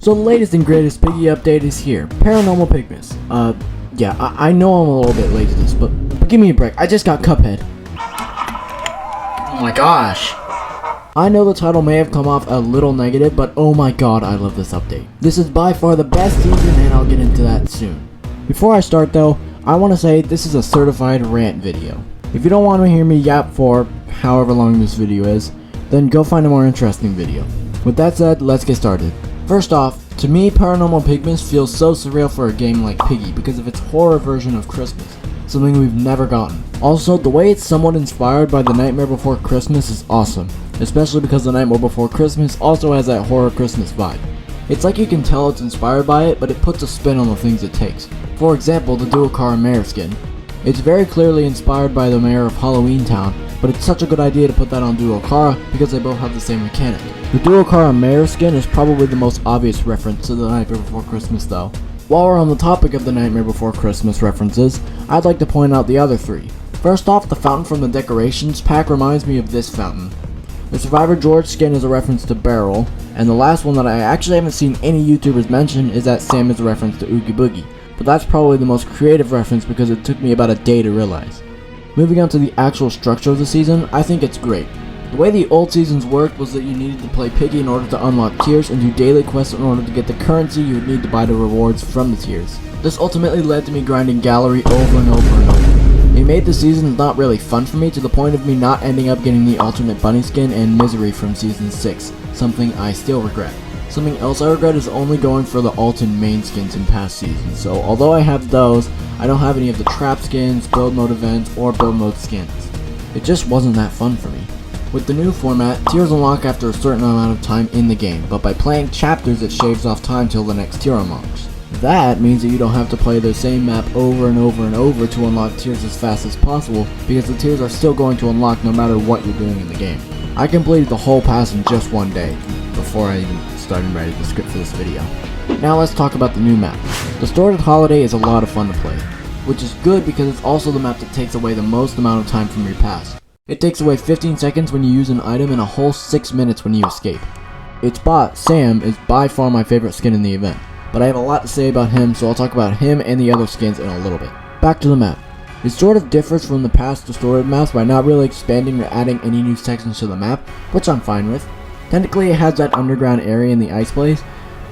So the latest and greatest Piggy update is here. Paranormal Pigmas. Yeah, I know I'm a little bit late to this, but give me a break. I just got Cuphead. Oh my gosh. I know the title may have come off a little negative, but oh my god, I love this update. This is by far the best season, and I'll get into that soon. Before I start though, I want to say this is a certified rant video. If you don't want to hear me yap for however long this video is, then go find a more interesting video. With that said, let's get started. First off, to me, Paranormal Pigmas feels so surreal for a game like Piggy because of its horror version of Christmas, something we've never gotten. Also, the way it's somewhat inspired by The Nightmare Before Christmas is awesome, especially because The Nightmare Before Christmas also has that horror Christmas vibe. It's like you can tell it's inspired by it, but it puts a spin on the things it takes. For example, the Dual-Cara Mayor skin. It's very clearly inspired by the Mayor of Halloween Town, but it's such a good idea to put that on Dual-Cara because they both have the same mechanic. The Dual-Cara Mayor skin is probably the most obvious reference to The Nightmare Before Christmas though. While we're on the topic of The Nightmare Before Christmas references, I'd like to point out the other three. First off, the fountain from the decorations pack reminds me of this fountain. The Survivor George skin is a reference to Barrel, and the last one that I actually haven't seen any YouTubers mention is that Sam is a reference to Oogie Boogie, but that's probably the most creative reference because it took me about a day to realize. Moving on to the actual structure of the season, I think it's great. The way the old seasons worked was that you needed to play Piggy in order to unlock tiers and do daily quests in order to get the currency you would need to buy the rewards from the tiers. This ultimately led to me grinding Gallery over and over and over. It made the seasons not really fun for me to the point of me not ending up getting the alternate bunny skin and Misery from season 6, something I still regret. Something else I regret is only going for the alt and main skins in past seasons, so although I have those, I don't have any of the trap skins, build mode events, or build mode skins. It just wasn't that fun for me. With the new format, tiers unlock after a certain amount of time in the game, but by playing chapters it shaves off time till the next tier unlocks. That means that you don't have to play the same map over and over and over to unlock tiers as fast as possible, because the tiers are still going to unlock no matter what you're doing in the game. I completed the whole pass in just one day, before I even started writing the script for this video. Now let's talk about the new map. The Distorted Holiday is a lot of fun to play, which is good because it's also the map that takes away the most amount of time from your pass. It takes away 15 seconds when you use an item and a whole 6 minutes when you escape. Its bot, Sam, is by far my favorite skin in the event, but I have a lot to say about him, so I'll talk about him and the other skins in a little bit. Back to the map. It sort of differs from the past Distorted maps by not really expanding or adding any new sections to the map, which I'm fine with. Technically it has that underground area in the ice place,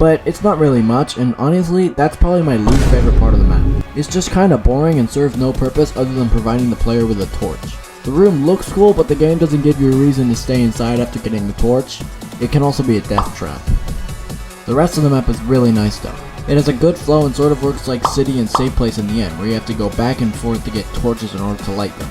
but it's not really much, and honestly, that's probably my least favorite part of the map. It's just kinda boring and serves no purpose other than providing the player with a torch. The room looks cool, but the game doesn't give you a reason to stay inside after getting the torch. It can also be a death trap. The rest of the map is really nice though. It has a good flow and sort of works like City and Safe Place in the end, where you have to go back and forth to get torches in order to light them.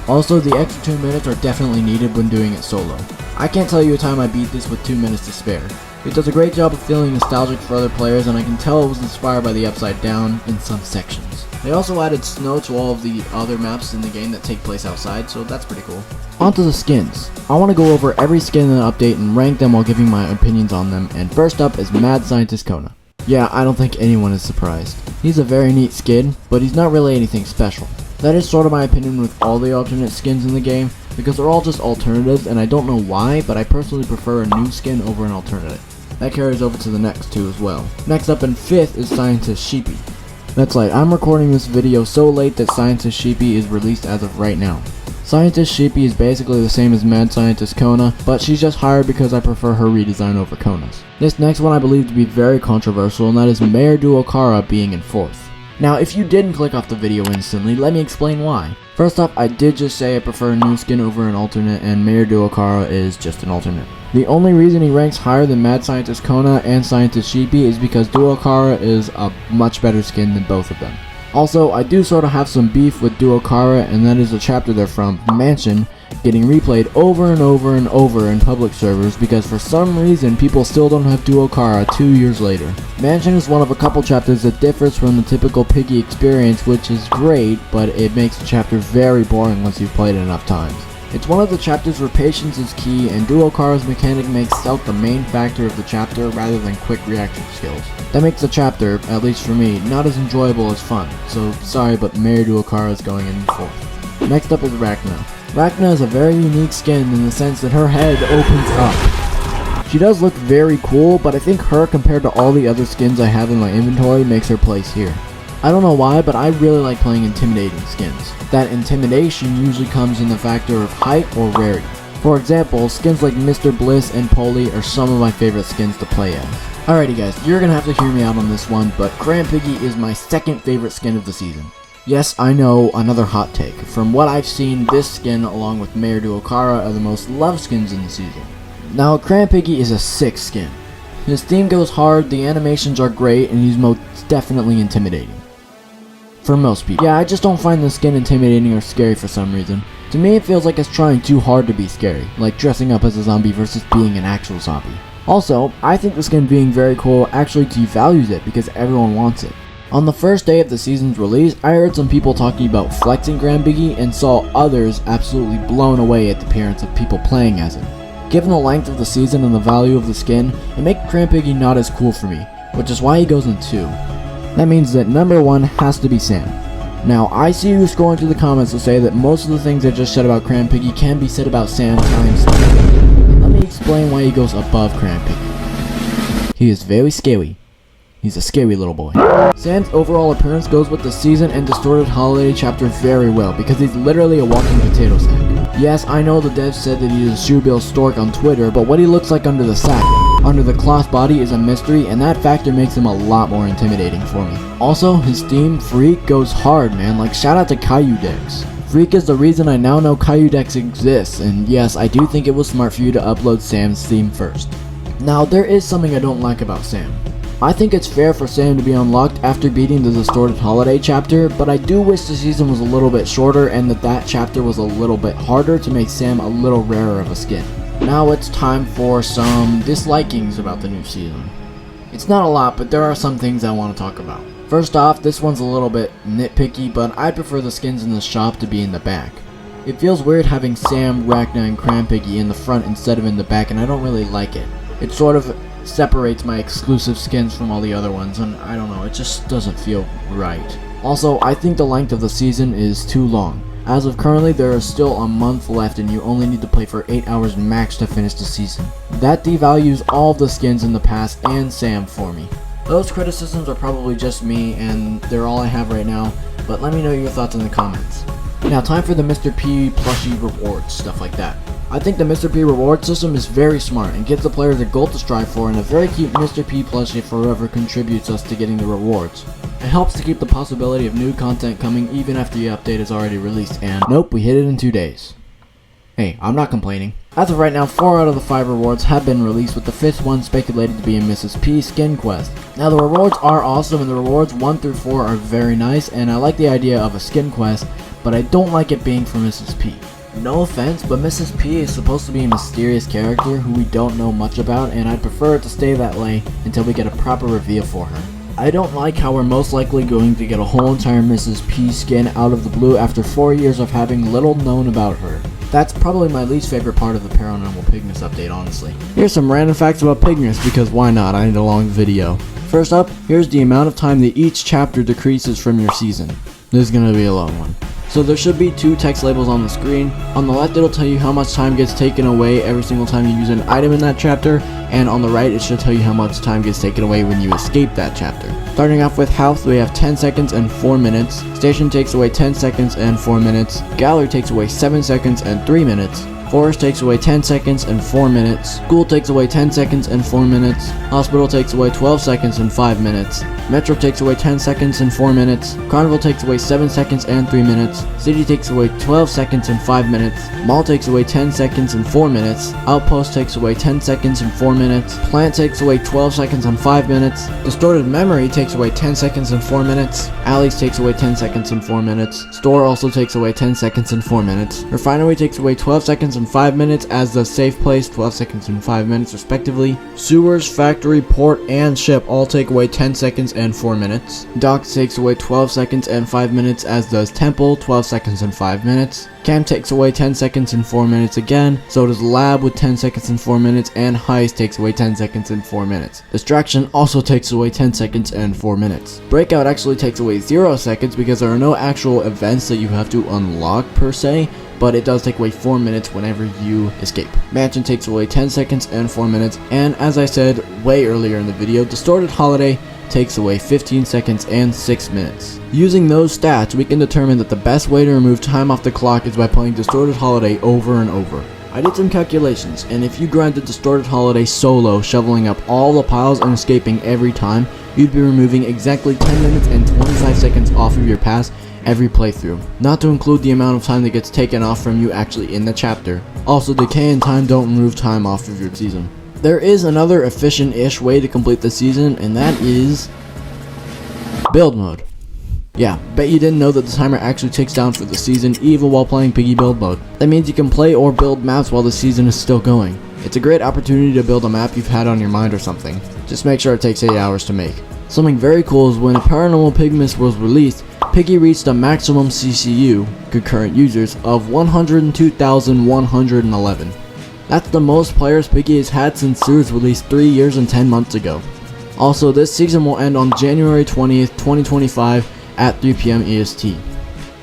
Also, the extra 2 minutes are definitely needed when doing it solo. I can't tell you a time I beat this with 2 minutes to spare. It does a great job of feeling nostalgic for other players, and I can tell it was inspired by the Upside Down in some sections. They also added snow to all of the other maps in the game that take place outside, so that's pretty cool. Onto the skins. I want to go over every skin in the update and rank them while giving my opinions on them, and first up is Mad Scientist Kona. Yeah, I don't think anyone is surprised. He's a very neat skin, but he's not really anything special. That is sort of my opinion with all the alternate skins in the game, because they're all just alternatives, and I don't know why, but I personally prefer a new skin over an alternative. That carries over to the next two as well. Next up in 5th is Scientist Sheepy. That's right, I'm recording this video so late that Scientist Sheepy is released as of right now. Scientist Sheepy is basically the same as Mad Scientist Kona, but she's just higher because I prefer her redesign over Kona's. This next one I believe to be very controversial, and that is Mayor Dual-Cara being in 4th. Now, if you didn't click off the video instantly, let me explain why. First off, I did just say I prefer a new skin over an alternate, and Mayor Dual-Cara is just an alternate. The only reason he ranks higher than Mad Scientist Kona and Scientist Sheepy is because Dual-Cara is a much better skin than both of them. Also, I do sort of have some beef with Dual-Cara, and that is the chapter they're from, Mansion, getting replayed over and over and over in public servers because for some reason people still don't have Dual-Cara 2 years later. Mansion is one of a couple chapters that differs from the typical Piggy experience, which is great, but it makes the chapter very boring once you've played it enough times. It's one of the chapters where patience is key, and Dual-Cara's mechanic makes stealth the main factor of the chapter rather than quick reaction skills. That makes the chapter, at least for me, not as enjoyable as fun, so sorry but Mayor Dual-Cara is going in 4th. Next up is Rachna. Rachna is a very unique skin in the sense that her head opens up. She does look very cool, but I think her compared to all the other skins I have in my inventory makes her place here. I don't know why, but I really like playing intimidating skins. That intimidation usually comes in the factor of height or rarity. For example, skins like Mr. Bliss and Polly are some of my favorite skins to play as. Alrighty guys, you're gonna have to hear me out on this one, but Cram Piggy is my second favorite skin of the season. Yes, I know, another hot take. From what I've seen, this skin along with Mayor Duokara are the most loved skins in the season. Now, Cram Piggy is a sick skin. His theme goes hard, the animations are great, and he's most definitely intimidating. For most people. Yeah, I just don't find the skin intimidating or scary for some reason. To me, it feels like it's trying too hard to be scary, like dressing up as a zombie versus being an actual zombie. Also, I think the skin being very cool actually devalues it because everyone wants it. On the first day of the season's release, I heard some people talking about flexing Cram Piggy and saw others absolutely blown away at the appearance of people playing as him. Given the length of the season and the value of the skin, it makes Cram Piggy not as cool for me, which is why he goes in 2. That means that number 1 has to be Sam. Now, I see you scrolling through the comments to say that most of the things I just said about Cram Piggy can be said about Sam times 10. Let me explain why he goes above Cram Piggy. He is very scary. He's a scary little boy. Sam's overall appearance goes with the season and Distorted Holiday chapter very well because he's literally a walking potato sack. Yes, I know the devs said that he is a shoebill stork on Twitter, but what he looks like under the sack, under the cloth body is a mystery, and that factor makes him a lot more intimidating for me. Also, his theme, Freak, goes hard, man, like shout out to Caillou Dex. Freak is the reason I now know Caillou Dex exists, and yes, I do think it was smart for you to upload Sam's theme first. Now, there is something I don't like about Sam. I think it's fair for Sam to be unlocked after beating the Distorted Holiday chapter, but I do wish the season was a little bit shorter and that chapter was a little bit harder to make Sam a little rarer of a skin. Now it's time for some dislikings about the new season. It's not a lot, but there are some things I want to talk about. First off, this one's a little bit nitpicky, but I prefer the skins in the shop to be in the back. It feels weird having Sam, Rachna, and Cram Piggy in the front instead of in the back, and I don't really like it. It sort of separates my exclusive skins from all the other ones, and I don't know, it just doesn't feel right. Also, I think the length of the season is too long. As of currently, there is still a month left and you only need to play for 8 hours max to finish the season. That devalues all the skins in the past and Sam for me. Those criticisms are probably just me and they're all I have right now, but let me know your thoughts in the comments. Now time for the Mr. P plushie rewards, stuff like that. I think the Mr. P reward system is very smart and gives the players a goal to strive for and a very cute Mr. P plushie for whoever contributes us to getting the rewards. It helps to keep the possibility of new content coming even after the update is already released, and nope, we hit it in 2 days. Hey, I'm not complaining. As of right now, 4 out of the 5 rewards have been released, with the 5th one speculated to be a Mrs. P skin quest. Now the rewards are awesome and the rewards 1 through 4 are very nice, and I like the idea of a skin quest, but I don't like it being for Mrs. P. No offense, but Mrs. P is supposed to be a mysterious character who we don't know much about, and I'd prefer it to stay that way until we get a proper reveal for her. I don't like how we're most likely going to get a whole entire Mrs. P skin out of the blue after 4 years of having little known about her. That's probably my least favorite part of the Paranormal Pigmas update, honestly. Here's some random facts about Pigmas, because why not, I need a long video. First up, here's the amount of time that each chapter decreases from your season. This is gonna be a long one. So there should be 2 text labels on the screen. On the left it'll tell you how much time gets taken away every single time you use an item in that chapter, and on the right it should tell you how much time gets taken away when you escape that chapter. Starting off with House, we have 10 seconds and 4 minutes. Station takes away 10 seconds and 4 minutes. Gallery takes away 7 seconds and 3 minutes. Forest takes away 10 seconds and 4 minutes. School takes away 10 seconds and 4 minutes. Hospital takes away 12 seconds and 5 minutes. Metro takes away 10 seconds and 4 minutes. Carnival takes away 7 seconds and 3 minutes. City takes away 12 seconds and 5 minutes. Mall takes away 10 seconds and 4 minutes. Outpost takes away 10 seconds and 4 minutes. Plant takes away 12 seconds and 5 minutes. Distorted Memory takes away 10 seconds and 4 minutes. Alleys takes away 10 seconds and 4 minutes. Store also takes away 10 seconds and 4 minutes. Refinery takes away 12 seconds and 5 minutes, as does Safe Place, 12 seconds and 5 minutes respectively. Sewers, Factory, Port, and Ship all take away 10 seconds and 4 minutes. Dock takes away 12 seconds and 5 minutes, as does Temple, 12 seconds and 5 minutes. Camp takes away 10 seconds and 4 minutes again, so does Lab with 10 seconds and 4 minutes, and Heist takes away 10 seconds and 4 minutes. Distraction also takes away 10 seconds and 4 minutes. Breakout actually takes away 0 seconds because there are no actual events that you have to unlock per se, but it does take away 4 minutes whenever you escape. Mansion takes away 10 seconds and 4 minutes, and as I said way earlier in the video, Distorted Holiday takes away 15 seconds and 6 minutes. Using those stats, we can determine that the best way to remove time off the clock is by playing Distorted Holiday over and over. I did some calculations, and if you grinded Distorted Holiday solo, shoveling up all the piles and escaping every time, you'd be removing exactly 10 minutes and 25 seconds off of your pass every playthrough, not to include the amount of time that gets taken off from you actually in the chapter. Also, decay and time don't remove time off of your season. There is another efficient-ish way to complete the season, and that is build mode. Yeah, bet you didn't know that the timer actually ticks down for the season even while playing Piggy build mode. That means you can play or build maps while the season is still going. It's a great opportunity to build a map you've had on your mind or something. Just make sure it takes 8 hours to make. Something very cool is when Paranormal Pigmas was released, Piggy reached a maximum CCU, concurrent users, of 102,111. That's the most players Piggy has had since it was released 3 years and 10 months ago. Also, this season will end on January 20th, 2025 at 3 PM EST.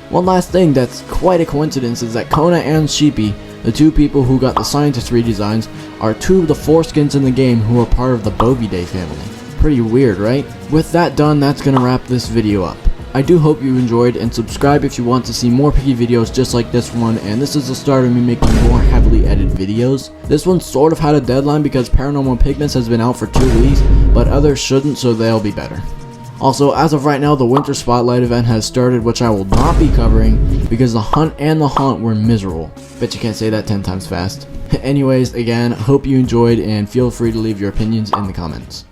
One last thing that's quite a coincidence is that Kona and Sheepy, the two people who got the Scientist redesigns, are two of the 4 skins in the game who are part of the Bovie Day family. Pretty weird, right? With that done, that's gonna wrap this video up. I do hope you enjoyed, and subscribe if you want to see more Piggy videos just like this one, and this is the start of me making more heavily edited videos. This one sort of had a deadline because Paranormal Pigmas has been out for 2 weeks, but others shouldn't, so they'll be better. Also, as of right now, the Winter Spotlight event has started, which I will not be covering because the hunt and the haunt were miserable. Bet you can't say that 10 times fast. Anyways, again, hope you enjoyed, and feel free to leave your opinions in the comments.